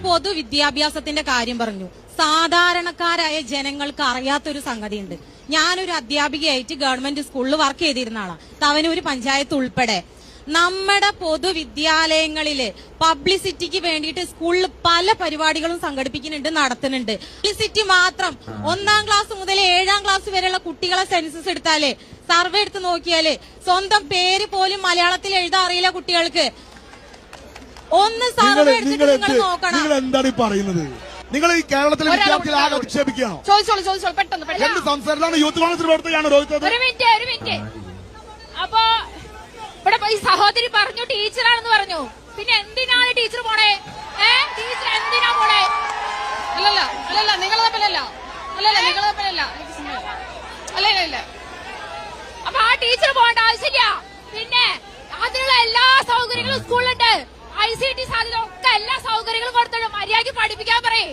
പൊതുവിദ്യാഭ്യാസത്തിന്റെ കാര്യം പറഞ്ഞു. സാധാരണക്കാരായ ജനങ്ങൾക്ക് അറിയാത്തൊരു സംഗതിയുണ്ട്. ഞാനൊരു അധ്യാപികയായിട്ട് ഗവൺമെന്റ് സ്കൂളിൽ വർക്ക് ചെയ്തിരുന്ന ആളാണ്, തവനൂര് പഞ്ചായത്ത് ഉൾപ്പെടെ. നമ്മുടെ പൊതുവിദ്യാലയങ്ങളില് പബ്ലിസിറ്റിക്ക് വേണ്ടിയിട്ട് സ്കൂളിൽ പല പരിപാടികളും സംഘടിപ്പിക്കുന്നുണ്ട്, നടത്തുന്നുണ്ട്. പബ്ലിസിറ്റി മാത്രം 1ാം ക്ലാസ് മുതൽ 7ാം ക്ലാസ് വരെയുള്ള കുട്ടികളെ സെൻസസ് എടുത്താലേ, സർവേ എടുത്ത് നോക്കിയാലേ സ്വന്തം പേര് പോലും മലയാളത്തിൽ എഴുതാൻ അറിയില്ല കുട്ടികൾക്ക്. ഒന്ന് സർവേ എടുത്തിട്ട് നിങ്ങൾ നോക്കണം. നിങ്ങൾ എന്താണ് പറയുന്നത്? നിങ്ങൾ ഈ കേരളത്തിലെ വിദ്യാർത്ഥികളെ ആകെ അധിക്ഷേപിക്കുകയാണോ? എന്ത് സംസാരത്തിലാണ് യൂത്ത് കോൺഗ്രസ് പ്രവർത്തകയാണ് രോഹിത്? ഒരു മിനിറ്റ്. അപ്പൊ ഇവിടെ ഈ സഹോദരി പറഞ്ഞു ടീച്ചറാണെന്ന് പറഞ്ഞു. പിന്നെ എന്തിനാണ് ടീച്ചർ പോണേ? ടീച്ചർ എന്തിനാ പോണേ? അല്ലല്ല നിങ്ങൾ തമ്മിലല്ല. അല്ല. അപ്പൊ ആ ടീച്ചർ പോകേണ്ട ആവശ്യമില്ല. പിന്നെ അതിനുള്ള എല്ലാ സൗകര്യങ്ങളും സ്കൂളിലുണ്ട്. ICT സാധ്യത ഒക്കെ എല്ലാ സൗകര്യങ്ങളും കൊടുത്തിട്ട് മര്യാദയ്ക്ക് പഠിപ്പിക്കാൻ പറയേ.